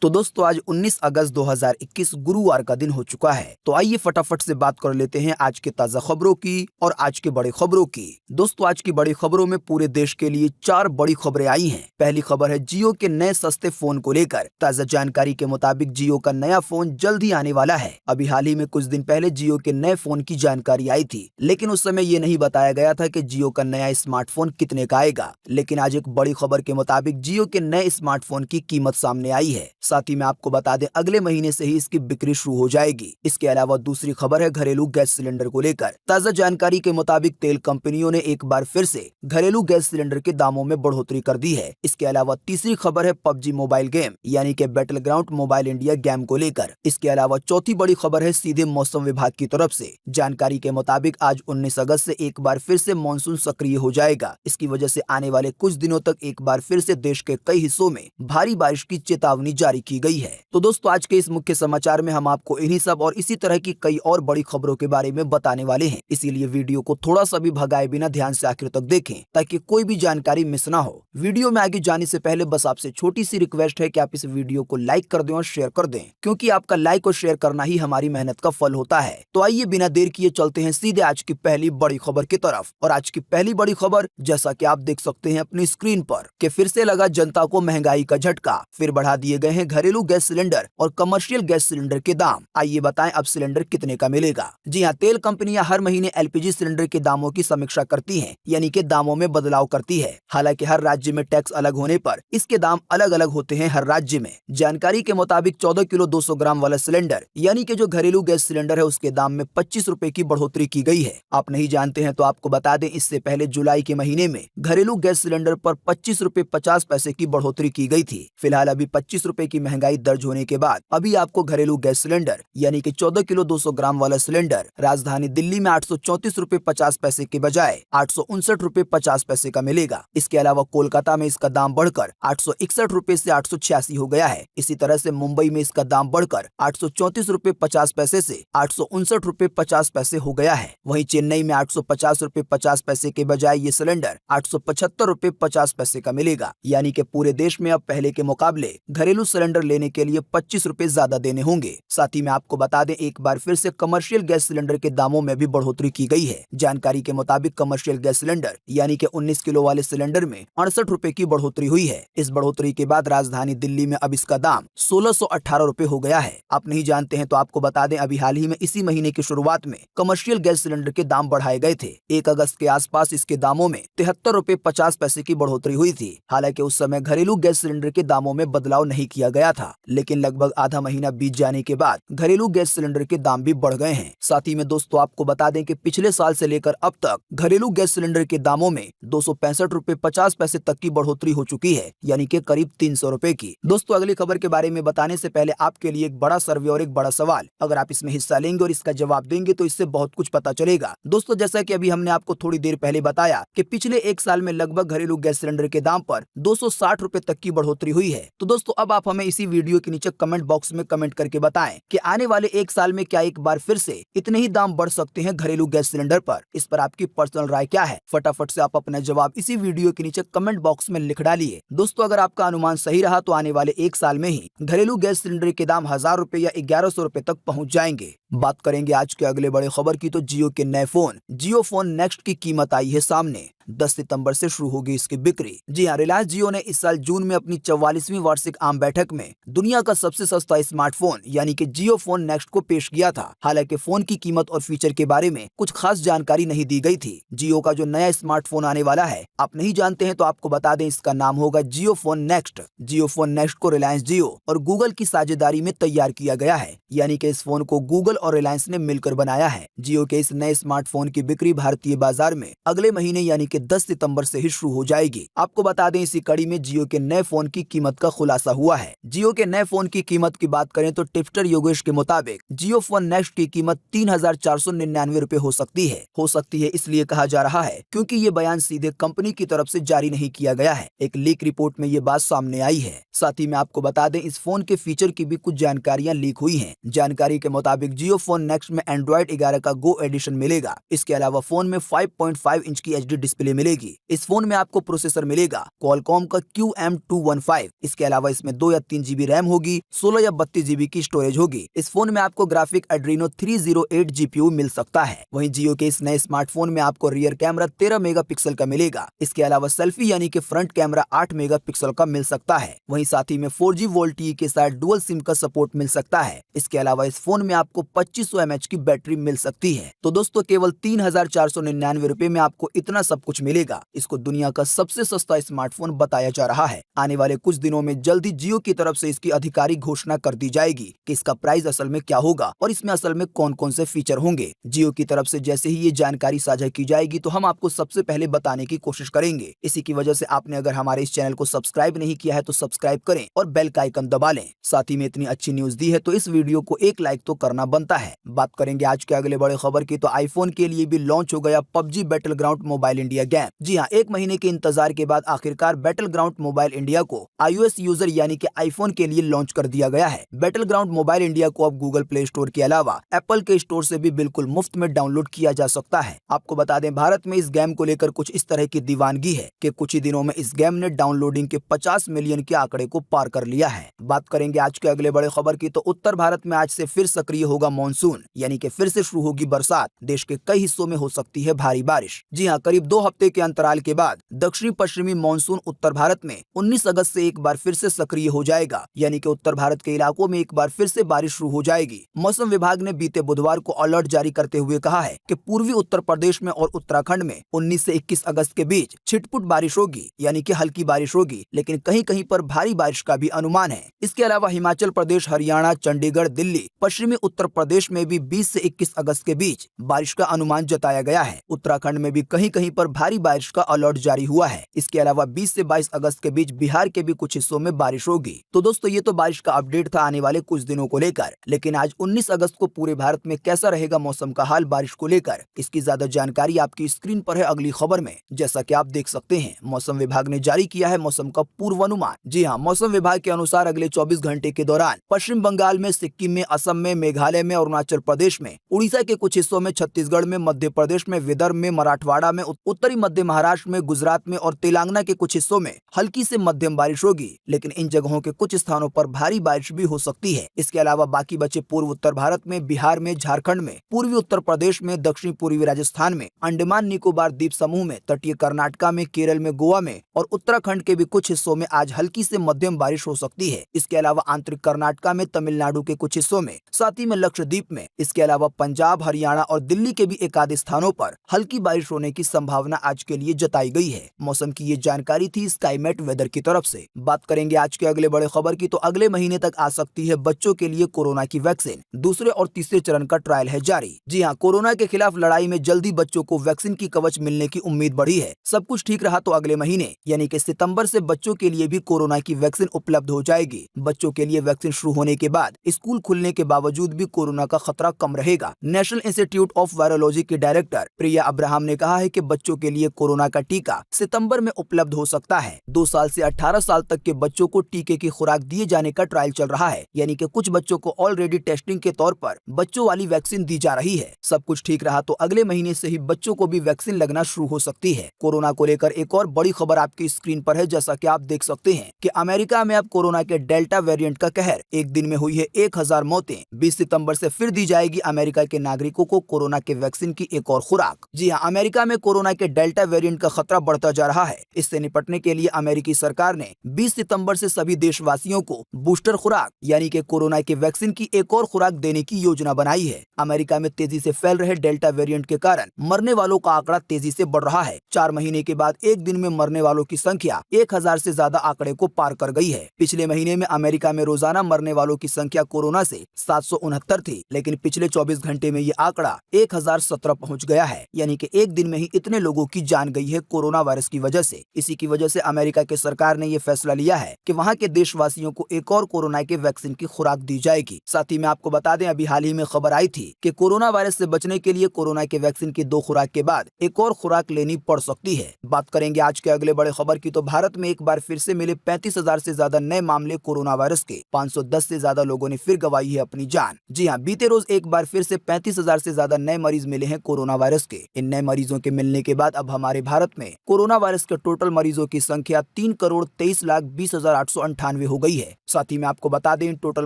तो दोस्तों आज 19 अगस्त 2021 गुरुवार का दिन हो चुका है। तो आइए फटाफट से बात कर लेते हैं आज के ताजा खबरों की और आज के बड़ी खबरों की। दोस्तों आज की बड़ी खबरों में पूरे देश के लिए 4 बड़ी खबरें आई हैं। पहली खबर है जियो के नए सस्ते फोन को लेकर। ताजा जानकारी के मुताबिक जियो का नया फोन जल्द ही आने वाला है। अभी हाल ही में कुछ दिन पहले जियो के नए फोन की जानकारी आई थी, लेकिन उस समय ये नहीं बताया गया था कि जियो का नया स्मार्टफोन कितने का आएगा। लेकिन आज एक बड़ी खबर के मुताबिक जियो के नए स्मार्टफोन की कीमत सामने आई है। साथ ही मैं आपको बता दें अगले महीने से ही इसकी बिक्री शुरू हो जाएगी। इसके अलावा दूसरी खबर है घरेलू गैस सिलेंडर को लेकर। ताजा जानकारी के मुताबिक तेल कंपनियों ने एक बार फिर से घरेलू गैस सिलेंडर के दामों में बढ़ोतरी कर दी है। इसके अलावा तीसरी खबर है पबजी मोबाइल गेम यानी कि battle ground mobile India game को लेकर। इसके अलावा चौथी बड़ी खबर है सीधे मौसम विभाग की तरफ से। जानकारी के मुताबिक आज 19 अगस्त से एक बार फिर से मानसून सक्रिय हो जाएगा। इसकी वजह से आने वाले कुछ दिनों तक एक बार फिर से देश के कई हिस्सों में भारी बारिश की चेतावनी जारी की गई है। तो दोस्तों आज के इस मुख्य समाचार में हम आपको इन्हीं सब और इसी तरह की कई और बड़ी खबरों के बारे में बताने वाले हैं। इसीलिए वीडियो को थोड़ा सा भी भगाए बिना ध्यान से आखिर तक देखें ताकि कोई भी जानकारी मिस ना हो। वीडियो में आगे जाने से पहले बस आपसे छोटी सी रिक्वेस्ट है कि आप इस वीडियो को लाइक कर दें और शेयर कर दें, क्योंकि आपका लाइक और शेयर करना ही हमारी मेहनत का फल होता है। तो आइए बिना देर किए चलते हैं सीधे आज की पहली बड़ी खबर की तरफ। और आज की पहली बड़ी खबर जैसा कि आप देख सकते हैं अपनी स्क्रीन पर कि फिर से लगा जनता को महंगाई का झटका। फिर बढ़ा दिए गए हैं घरेलू गैस सिलेंडर और कमर्शियल गैस सिलेंडर के दाम। आइए बताएं अब सिलेंडर कितने का मिलेगा। जी हां, तेल कंपनियां हर महीने एलपीजी सिलेंडर के दामों की समीक्षा करती हैं, यानी कि दामों में बदलाव करती है। हालांकि हर राज्य में टैक्स अलग होने पर इसके दाम अलग अलग होते हैं हर राज्य में। जानकारी के मुताबिक 14 किलो 200 ग्राम वाला सिलेंडर यानी कि जो घरेलू गैस सिलेंडर है उसके दाम में 25 रुपए की बढ़ोतरी की गई है। आप नहीं जानते हैं तो आपको बता दें, इससे पहले जुलाई के महीने में घरेलू गैस सिलेंडर पर 25 रुपए 50 पैसे की बढ़ोतरी की गई थी। फिलहाल अभी 25 रुपए की महंगाई दर्ज होने के बाद अभी आपको घरेलू गैस सिलेंडर यानी कि 14 किलो 200 ग्राम वाला सिलेंडर राजधानी दिल्ली में 834 रुपए 50 पैसे के बजाय 859 रुपए 50 पैसे का मिलेगा। इसके अलावा कोलकाता में इसका दाम बढ़कर 861 रुपए से 886 हो गया है। इसी तरह से मुंबई में इसका दाम बढ़कर 834 रुपए 50 पैसे से 859 रुपए 50 पैसे हो गया है। वहीं चेन्नई में 850 रुपए 50 पैसे के बजाय ये सिलेंडर 875 रुपए 50 पैसे का मिलेगा। यानी कि पूरे देश में अब पहले के मुकाबले घरेलू सिलेंडर लेने के लिए 25 रुपए ज्यादा देने होंगे। साथ ही में आपको बता दें एक बार फिर से कमर्शियल गैस सिलेंडर के दामों में भी बढ़ोतरी की गई है। जानकारी के मुताबिक कमर्शियल गैस सिलेंडर यानी कि 19 किलो वाले सिलेंडर में 68 रुपए की बढ़ोतरी हुई है। इस बढ़ोतरी के बाद राजधानी दिल्ली में अब इसका दाम 1618 रुपए हो गया है। आप नहीं जानते हैं तो आपको बता दें अभी हाल ही में इसी महीने की शुरुआत में कमर्शियल गैस सिलेंडर के दाम बढ़ाए गए थे। 1 अगस्त के आसपास इसके दामों में 73 रुपए 50 पैसे की बढ़ोतरी हुई थी। हालांकि उस समय घरेलू गैस सिलेंडर के दामों में बदलाव नहीं किया गया था, लेकिन लगभग आधा महीना बीत जाने के बाद घरेलू गैस सिलेंडर के दाम भी बढ़ गए हैं। साथ ही में दोस्तों आपको बता दें कि पिछले साल से लेकर अब तक घरेलू गैस सिलेंडर के दामों में 265 रुपए 50 पैसे तक की बढ़ोतरी हो चुकी है, यानी कि करीब 300 रुपए की। दोस्तों अगली खबर के बारे में बताने से पहले आपके लिए एक बड़ा सर्वे और एक बड़ा सवाल। अगर आप इसमें हिस्सा लेंगे और इसका जवाब देंगे तो इससे बहुत कुछ पता चलेगा। दोस्तों जैसा कि अभी हमने आपको थोड़ी देर पहले बताया कि पिछले एक साल में लगभग घरेलू गैस सिलेंडर के दाम पर 260 रुपए तक की बढ़ोतरी हुई है। तो दोस्तों अब आप हमें इसी वीडियो के नीचे कमेंट बॉक्स में कमेंट करके बताएं कि आने वाले एक साल में क्या एक बार फिर से इतने ही दाम बढ़ सकते हैं घरेलू गैस सिलेंडर पर। इस पर आपकी पर्सनल राय क्या है? फटाफट से आप अपना जवाब इसी वीडियो के नीचे कमेंट बॉक्स में लिख डालिए। दोस्तों अगर आपका अनुमान सही रहा तो आने वाले एक साल में ही घरेलू गैस सिलेंडर के दाम 1000 रुपए या 1100 रुपए तक पहुंच जाएंगे। बात करेंगे आज के अगले बड़े खबर की तो जियो के नए फोन जियो फोन नेक्स्ट की कीमत आई है सामने। 10 सितंबर से शुरू होगी इसकी बिक्री। जी हां, रिलायंस जियो ने इस साल जून में अपनी 44वीं वार्षिक आम बैठक में दुनिया का सबसे सस्ता स्मार्टफोन यानी कि जियो फोन नेक्स्ट को पेश किया था। हालांकि फोन की कीमत और फीचर के बारे में कुछ खास जानकारी नहीं दी गई थी। जियो का जो नया स्मार्टफोन आने वाला है आप नहीं जानते हैं तो आपको बता दें इसका नाम होगा जियो फोन नेक्स्ट। जियो फोन नेक्स्ट को रिलायंस जियो और गूगल की साझेदारी में तैयार किया गया है, यानी कि इस फोन को गूगल और रिलायंस ने मिलकर बनाया है। जियो के इस नए स्मार्टफोन की बिक्री भारतीय बाजार में अगले महीने यानी कि 10 सितंबर से ही शुरू हो जाएगी। आपको बता दें इसी कड़ी में जियो के नए फोन की कीमत का खुलासा हुआ है। जियो के नए फोन की कीमत की बात करें तो टिप्सटर योगेश के मुताबिक जियो फोन नेक्स्ट की कीमत 3499 रुपए हो सकती है। इसलिए कहा जा रहा है क्योंकि ये बयान सीधे कंपनी की तरफ से जारी नहीं किया गया है। एक लीक रिपोर्ट में ये बात सामने आई है। साथ ही में आपको बता दें इस फोन के फीचर की भी कुछ जानकारियां लीक हुई हैं। जानकारी के मुताबिक जियो जियो फोन नेक्स्ट में एंड्रॉइड 11 का गो एडिशन मिलेगा। इसके अलावा फोन में 5.5 इंच की HD डिस्प्ले मिलेगी। इस फोन में आपको प्रोसेसर मिलेगा क्वालकॉम का QM215। इसके अलावा इसमें 2 या 3 GB रैम होगी, 16 या 32 GB की स्टोरेज होगी। इस फोन में आपको ग्राफिक एड्रीनो 308 GPU मिल सकता है। वहीं जियो के इस नए स्मार्टफोन में आपको रियर कैमरा 13 मेगापिक्सल का मिलेगा। इसके अलावा सेल्फी यानी कि फ्रंट कैमरा 8 मेगापिक्सल का मिल सकता है। वहीं साथ ही में 4G वोल्टी के साथ डुअल सिम का सपोर्ट मिल सकता है। इसके अलावा इस फोन में आपको 2500 mAh की बैटरी मिल सकती है। तो दोस्तों केवल 3,499 रुपए में आपको इतना सब कुछ मिलेगा। इसको दुनिया का सबसे सस्ता स्मार्टफोन बताया जा रहा है। आने वाले कुछ दिनों में जल्द ही जियो की तरफ से इसकी आधिकारिक घोषणा कर दी जाएगी कि इसका प्राइस असल में क्या होगा और इसमें असल में कौन कौन से फीचर होंगे। जियो की तरफ से जैसे ही ये जानकारी साझा की जाएगी तो हम आपको सबसे पहले बताने की कोशिश करेंगे। इसी की वजह से आपने अगर हमारे इस चैनल को सब्सक्राइब नहीं किया है तो सब्सक्राइब करें और बेल का आइकन दबा लें। साथ ही में इतनी अच्छी न्यूज दी है तो इस वीडियो को एक लाइक तो करना बनता है। बात करेंगे आज के अगले बड़े खबर की, तो आईफोन के लिए भी लॉन्च हो गया PUBG battleground mobile India game. जी हाँ, 1 महीने के इंतजार के बाद आखिरकार बैटलग्राउंड मोबाइल इंडिया को iOS यूजर यानी कि आईफोन के लिए लॉन्च कर दिया गया है। बैटलग्राउंड मोबाइल इंडिया को अब गूगल प्ले स्टोर के अलावा एप्पल के स्टोर से भी बिल्कुल मुफ्त में डाउनलोड किया जा सकता है। आपको बता दें, भारत में इस गेम को लेकर कुछ इस तरह की दीवानगी है कि कुछ ही दिनों में इस गेम ने डाउनलोडिंग के 50 मिलियन के आंकड़े को पार कर लिया है। बात करेंगे आज के अगले बड़े खबर की, तो उत्तर भारत में आज से फिर सक्रिय होगा मानसून, यानी कि फिर से शुरू होगी बरसात। देश के कई हिस्सों में हो सकती है भारी बारिश। जी हाँ, करीब 2 हफ्ते के अंतराल के बाद दक्षिणी पश्चिमी मानसून उत्तर भारत में 19 अगस्त से एक बार फिर से सक्रिय हो जाएगा, यानी कि उत्तर भारत के इलाकों में एक बार फिर से बारिश शुरू हो जाएगी। मौसम विभाग ने बीते बुधवार को अलर्ट जारी करते हुए कहा है कि पूर्वी उत्तर प्रदेश में और उत्तराखंड में 19 से 21 अगस्त के बीच छिटपुट बारिश होगी, यानी कि हल्की बारिश होगी, लेकिन कहीं कहीं पर भारी बारिश का भी अनुमान है। इसके अलावा हिमाचल प्रदेश, हरियाणा, चंडीगढ़, दिल्ली, पश्चिमी उत्तर प्रदेश में भी 20 से 21 अगस्त के बीच बारिश का अनुमान जताया गया है। उत्तराखंड में भी कहीं कहीं पर भारी बारिश का अलर्ट जारी हुआ है। इसके अलावा 20 से 22 अगस्त के बीच बिहार के भी कुछ हिस्सों में बारिश होगी। तो दोस्तों ये तो बारिश का अपडेट था आने वाले कुछ दिनों को लेकर, लेकिन आज 19 अगस्त को पूरे भारत में कैसा रहेगा मौसम का हाल बारिश को लेकर, इसकी ज्यादा जानकारी आपकी स्क्रीन पर है अगली खबर में। जैसा कि आप देख सकते हैं, मौसम विभाग ने जारी किया है मौसम का पूर्वानुमान। जी हाँ, मौसम विभाग के अनुसार अगले 24 घंटे के दौरान पश्चिम बंगाल में, सिक्किम में, असम में, मेघालय में, अरुणाचल प्रदेश में, उड़ीसा के कुछ हिस्सों में, छत्तीसगढ़ में, मध्य प्रदेश में, विदर्भ में, मराठवाड़ा में, उत्तरी मध्य महाराष्ट्र में, गुजरात में और तेलंगाना के कुछ हिस्सों में हल्की से मध्यम बारिश होगी, लेकिन इन जगहों के कुछ स्थानों पर भारी बारिश भी हो सकती है। इसके अलावा बाकी बचे पूर्व उत्तर भारत में, बिहार में, झारखंड में, पूर्वी उत्तर प्रदेश में, दक्षिण पूर्वी राजस्थान में, अंडमान निकोबार द्वीप समूह में, तटीय कर्नाटका में, केरल में, गोवा में और उत्तराखंड के भी कुछ हिस्सों में आज हल्की से मध्यम बारिश हो सकती है। इसके अलावा आंतरिक कर्नाटका में, तमिलनाडु के कुछ हिस्सों में, साथ ही में लक्षद्वीप में, इसके अलावा पंजाब, हरियाणा और दिल्ली के भी एक आध स्थानों पर हल्की बारिश होने की संभावना आज के लिए जताई गई है। मौसम की ये जानकारी थी स्काईमेट वेदर की तरफ से। बात करेंगे आज के अगले बड़े खबर की, तो अगले महीने तक आ सकती है बच्चों के लिए कोरोना की वैक्सीन। दूसरे और तीसरे चरण का ट्रायल है जारी। जी हाँ, कोरोना के खिलाफ लड़ाई में जल्दी बच्चों को वैक्सीन की कवच मिलने की उम्मीद बढ़ी है। सब कुछ ठीक रहा तो अगले महीने यानी कि सितंबर से बच्चों के लिए भी कोरोना की वैक्सीन उपलब्ध हो जाएगी। बच्चों के लिए वैक्सीन शुरू होने के बाद स्कूल खुलने के बावजूद भी कोरोना का खतरा कम रहेगा। नेशनल इंस्टीट्यूट ऑफ वायरोलॉजी के डायरेक्टर प्रिया अब्राहम ने कहा है कि बच्चों के लिए कोरोना का टीका सितंबर में उपलब्ध हो सकता है। 2 साल से 18 साल तक के बच्चों को टीके की खुराक दिए जाने का ट्रायल चल रहा है, यानी कि कुछ बच्चों को ऑलरेडी टेस्टिंग के तौर पर बच्चों वाली वैक्सीन दी जा रही है। सब कुछ ठीक रहा तो अगले महीने से ही बच्चों को भी वैक्सीन लगना शुरू हो सकती है। कोरोना को लेकर एक और बड़ी खबर आपकी स्क्रीन पर है। जैसा कि आप देख सकते हैं कि अमेरिका में अब कोरोना के डेल्टा वेरिएंट का कहर। एक दिन में हुई है 1000 मौतें। 20 सितंबर से फिर दी जाएगी अमेरिका के नागरिकों को कोरोना के वैक्सीन की एक और खुराक। जी हाँ, अमेरिका में कोरोना के डेल्टा वेरिएंट का खतरा बढ़ता जा रहा है। इससे निपटने के लिए अमेरिकी सरकार ने 20 सितंबर से सभी देशवासियों को बूस्टर खुराक यानी कि कोरोना के वैक्सीन की एक और खुराक देने की योजना बनाई है। अमेरिका में तेजी से फैल रहे डेल्टा वेरिएंट के कारण मरने वालों का आंकड़ा तेजी से बढ़ रहा है। 4 महीने के बाद एक दिन में मरने वालों की संख्या 1000 से ज्यादा आंकड़े को पार कर गई है। पिछले महीने में अमेरिका में रोजाना मरने वालों की संख्या कोरोना से 769 थी, लेकिन पिछले 24 घंटे में ये आंकड़ा 1017 पहुंच गया है, यानी कि एक दिन में ही इतने लोगों की जान गई है कोरोना वायरस की वजह से। इसी की वजह से अमेरिका के सरकार ने ये फैसला लिया है कि वहां के देशवासियों को एक और कोरोना के वैक्सीन की खुराक दी जाएगी। साथ ही में आपको बता दें, अभी हाल ही में खबर आई थी कि कोरोना वायरस से बचने के लिए कोरोना के वैक्सीन की 2 खुराक के बाद एक और खुराक लेनी पड़ सकती है। बात करेंगे आज के अगले बड़े खबर की, तो भारत में एक बार फिर से मिले 35,000 से ज्यादा नए मामले कोरोना वायरस के। 510 से ज्यादा लोगों ने फिर गंवाई है अपनी जान। जी हाँ, बीते रोज एक बार फिर से 35,000 से ज्यादा नए मरीज मिले हैं कोरोना वायरस के। इन नए मरीजों के मिलने के बाद अब हमारे भारत में कोरोना वायरस के टोटल मरीजों की संख्या 3,23,20,898 हो गई है। साथ ही में आपको बता दें, इन टोटल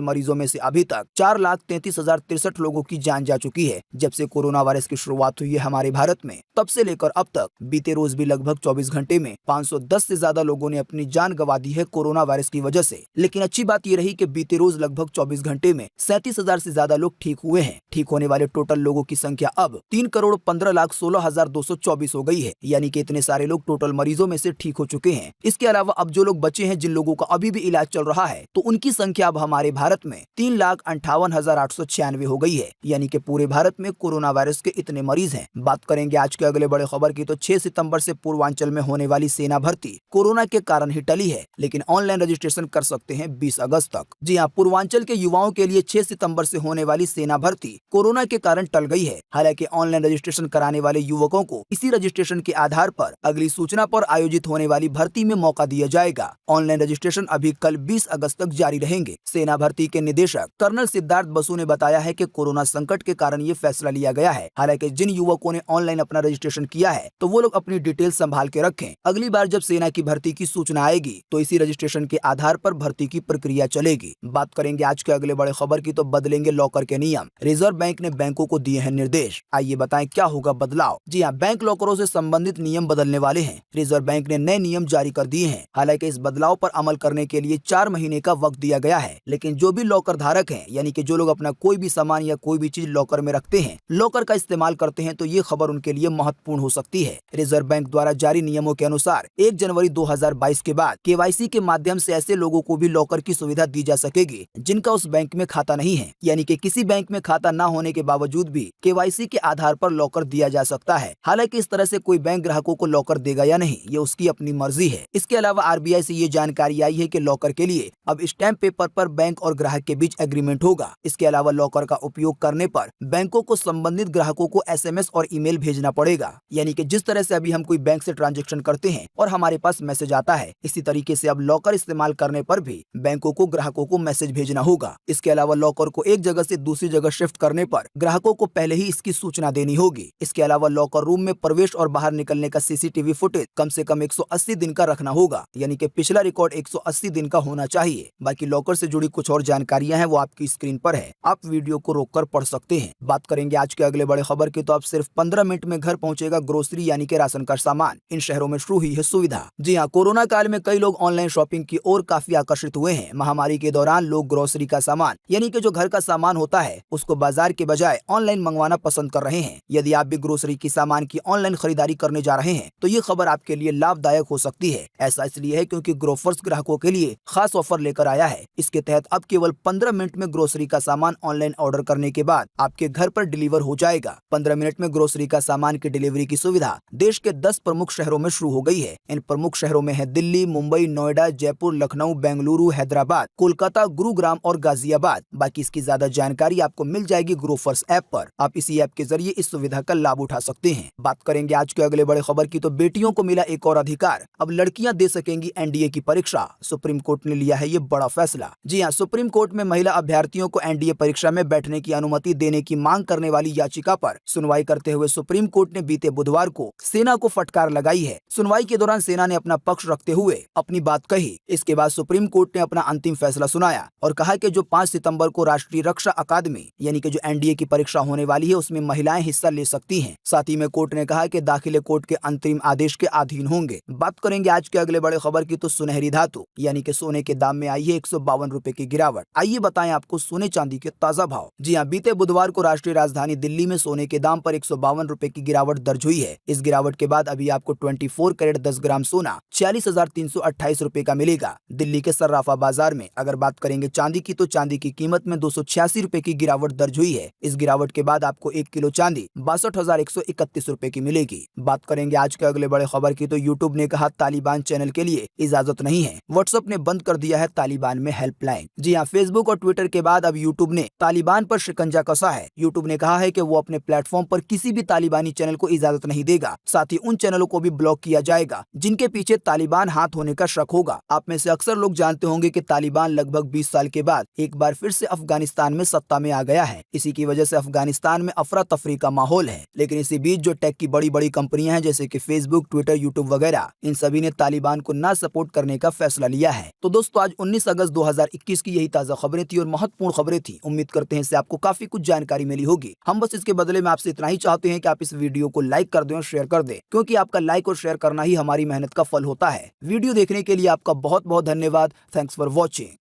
मरीजों में से अभी तक 4,33,063 लोगों की जान जा चुकी है। जब से कोरोना वायरस की शुरुआत हुई है हमारे भारत में, तब से लेकर अब तक बीते रोज भी लगभग 24 घंटे में 510 से ज्यादा लोगों ने अपनी जान गंवा दी है कोरोना वायरस की वजह से। लेकिन अच्छी बात यह रही कि बीते रोज लगभग 24 घंटे में 37,000 से ज्यादा लोग ठीक हुए हैं। ठीक होने वाले टोटल लोगों की संख्या अब 3,15,16,224 हो गई है, यानी कि इतने सारे लोग टोटल मरीजों में से ठीक हो चुके हैं। इसके अलावा अब जो लोग बचे हैं, जिन लोगों का अभी भी इलाज चल रहा है, तो उनकी संख्या अब हमारे भारत में 3,58,896 हो गई है, यानी कि पूरे भारत में कोरोना वायरस के इतने मरीज हैं। बात करेंगे आज के अगले बड़े खबर की, तो 6 सितंबर से पूर्वांचल में होने वाली सेना भर्ती कोरोना के कारण ही टली है, लेकिन ऑनलाइन रजिस्ट्रेशन कर सकते हैं 20 अगस्त तक। जी हाँ, पूर्वांचल के युवाओं के लिए 6 सितंबर से होने वाली सेना भर्ती कोरोना के कारण टल गई है। हालांकि ऑनलाइन रजिस्ट्रेशन कराने वाले युवकों को इसी रजिस्ट्रेशन के आधार पर अगली सूचना पर आयोजित होने वाली भर्ती में मौका दिया जाएगा। ऑनलाइन रजिस्ट्रेशन अभी कल 20 अगस्त तक जारी रहेंगे। सेना भर्ती के निदेशक कर्नल सिद्धार्थ बसु ने बताया है कि कोरोना संकट के कारण ये फैसला लिया गया है। हालांकि जिन युवकों ने ऑनलाइन अपना रजिस्ट्रेशन किया है, तो वो लोग अपनी डिटेल संभाल के रखें। अगली बार जब सेना की भर्ती की सूचना आएगी, तो इसी रजिस्ट्रेशन के आधार पर भर्ती की प्रक्रिया चलेगी। बात करेंगे आज के अगले बड़े खबर की, तो बदलेंगे लॉकर के नियम। रिजर्व बैंक ने बैंकों को दिए हैं निर्देश। आइए बताएं क्या होगा बदलाव। जी हाँ, बैंक लॉकरों से संबंधित नियम बदलने वाले हैं। रिजर्व बैंक ने नए नियम जारी कर दिए हैं। हालांकि इस बदलाव पर अमल करने के लिए 4 महीने का वक्त दिया गया है, लेकिन जो भी लॉकर धारक हैं, यानी कि जो लोग अपना कोई भी सामान या कोई भी चीज लॉकर में रखते हैं, लॉकर का इस्तेमाल करते हैं, तो ये खबर उनके लिए महत्वपूर्ण हो सकती है। रिजर्व बैंक द्वारा जारी नियमों के अनुसार 1 जनवरी 2022 के बाद केवाईसी के माध्यम से ऐसे लोगों को भी लॉकर की सुविधा दी जा सकेगी जिनका उस बैंक में खाता नहीं है, यानी कि किसी बैंक में खाता न होने के बावजूद भी केवाईसी के आधार पर लॉकर दिया जा सकता है। हालांकि इस तरह से कोई बैंक ग्राहकों को लॉकर देगा या नहीं, ये उसकी अपनी मर्जी है। इसके अलावा आरबीआई से ये जानकारी आई है कि लॉकर के लिए अब स्टैम्प पेपर पर बैंक और ग्राहक के बीच एग्रीमेंट होगा। इसके अलावा लॉकर का उपयोग करने पर बैंकों को संबंधित ग्राहकों को SMS और ईमेल भेजना पड़ेगा, यानी कि जिस तरह से अभी हम कोई बैंक से ट्रांजैक्शन करते हैं और हमारे पास मैसेज आता है, इसी तरीके से अब लॉकर इस्तेमाल करने पर भी बैंकों को ग्राहकों को मैसेज भेजना होगा। इसके अलावा लॉकर को एक जगह से दूसरी जगह शिफ्ट करने पर ग्राहकों को पहले ही इसकी सूचना देनी होगी। इसके अलावा लॉकर रूम में प्रवेश और बाहर निकलने का CCTV फुटेज कम से कम 180 दिन का रखना होगा, यानी कि पिछला रिकॉर्ड 180 दिन का होना चाहिए। बाकी लॉकर से जुड़ी कुछ और जानकारियां हैं, वो आपकी स्क्रीन पर है, आप वीडियो को रोककर पढ़ सकते हैं। बात करेंगे आज के अगले बड़े खबर की, तो अब सिर्फ 15 मिनट में घर पहुंचेगा ग्रोसरी यानी कि राशन का सामान। इन शहरों में शुरू हुई है सुविधा। जी हाँ, कोरोना काल में कई लोग ऑनलाइन शॉपिंग की ओर काफी आकर्षित हुए हैं। महामारी के दौरान लोग ग्रोसरी का सामान, यानी कि जो घर का सामान होता है, उसको बाजार के बजाय ऑनलाइन मंगवाना पसंद कर रहे हैं। यदि आप भी ग्रोसरी की सामान की ऑनलाइन खरीदारी करने जा रहे हैं, तो ये खबर आपके लिए लाभदायक हो सकती है। ऐसा इसलिए है क्योंकि ग्रोफर्स ग्राहकों के लिए खास ऑफर लेकर आया है। इसके तहत अब केवल 15 मिनट में ग्रोसरी का सामान ऑनलाइन ऑर्डर करने के बाद आपके घर पर डिलीवर हो जाएगा। 15 मिनट में ग्रोसरी का सामान की डिलीवरी की सुविधा देश के 10 प्रमुख शहरों में शुरू हो गई है। इन प्रमुख शहरों में है दिल्ली, मुंबई, नोएडा, जयपुर, लखनऊ, बेंगलुरु, हैदराबाद, कोलकाता, गुरुग्राम और गाजियाबाद। बाकी इसकी ज्यादा जानकारी आपको मिल जाएगी ग्रोफर्स ऐप पर। आप इसी ऐप के जरिए इस सुविधा का लाभ उठा सकते हैं। बात करेंगे आज के अगले बड़े खबर की, तो बेटियों को मिला एक और अधिकार। अब लड़कियां दे सकेंगी NDA की परीक्षा। सुप्रीम कोर्ट ने लिया है ये बड़ा फैसला। जी हाँ, सुप्रीम कोर्ट में महिला अभ्यर्थियों को NDA परीक्षा में बैठने की अनुमति देने की मांग करने वाली याचिका पर सुनवाई करते हुए सुप्रीम कोर्ट ने बीते बुधवार को सेना को फटकार लगाई है। सुनवाई के दौरान सेना ने अपना पक्ष रखते हुए अपनी बात कही। इसके बाद सुप्रीम कोर्ट ने अपना अंतिम फैसला सुनाया और कहा कि जो 5 सितंबर को राष्ट्रीय रक्षा अकादमी यानी कि जो NDA की परीक्षा होने वाली है, उसमें महिलाएं हिस्सा ले सकती हैं। साथ ही में कोर्ट ने कहा कि दाखिले कोर्ट के अंतरिम आदेश के अधीन होंगे। बात करेंगे आज के अगले बड़े खबर की, तो सुनहरी धातु यानी कि सोने के दाम में आई है 152 रुपए की गिरावट। आइए बताएं आपको सोने चांदी के ताजा भाव। जी हाँ, बीते बुधवार को राष्ट्रीय राजधानी दिल्ली में सोने के दाम पर 152 रुपए की गिरावट दर्ज हुई है। इस गिरावट के बाद अभी आपको 24 कैरेट 10 ग्राम सोना 46,328 रुपए का मिलेगा। दिल्ली के सर्राफा बाजार में अगर बात करेंगे चांदी की, तो चांदी की कीमत में 286 रुपए की गिरावट दर्ज हुई है। इस गिरावट के बाद आपको 1 किलो चांदी 62,131 रुपए की मिलेगी। बात करेंगे आज के अगले बड़े खबर की, तो यूट्यूब ने कहा तालिबान चैनल के लिए इजाजत नहीं है। व्हाट्सएप ने बंद कर दिया है तालिबान में हेल्पलाइन। जी हाँ, फेसबुक और ट्विटर के बाद अब यूट्यूब ने तालिबान पर शिकंजा कसा है। यूट्यूब ने कहा है कि वो अपने प्लेटफॉर्म पर किसी भी तालिबानी चैनल को इजाजत नहीं देगा। साथ ही उन चैनलों को भी ब्लॉक किया जाएगा जिनके पीछे तालिबान हाथ होने का शक होगा। आप में से अक्सर लोग जानते होंगे कि तालिबान लगभग 20 साल के बाद एक बार फिर से अफगानिस्तान में सत्ता में आ गया है। इसी की वजह से अफगानिस्तान में अफरा तफरी का माहौल है। लेकिन इसी बीच जो टेक की बड़ी बड़ी कंपनियां हैं जैसे कि फेसबुक, ट्विटर, यूट्यूब वगैरह, इन सभी ने तालिबान को ना सपोर्ट करने का फैसला लिया है। तो दोस्तों आज 19 अगस्त 2021 की यही ताजा खबरें थी और महत्वपूर्ण खबरें थी। उम्मीद करते हैं इससे आपको काफी कुछ जानकारी मिली होगी। हम बस इसके बदले में आपसे इतना ही चाहते हैं कि आप इस वीडियो को लाइक कर दें और शेयर कर दें, क्योंकि आपका लाइक और शेयर करना ही हमारी मेहनत का फल होता है। वीडियो देखने के लिए आपका बहुत बहुत धन्यवाद। Thanks for watching.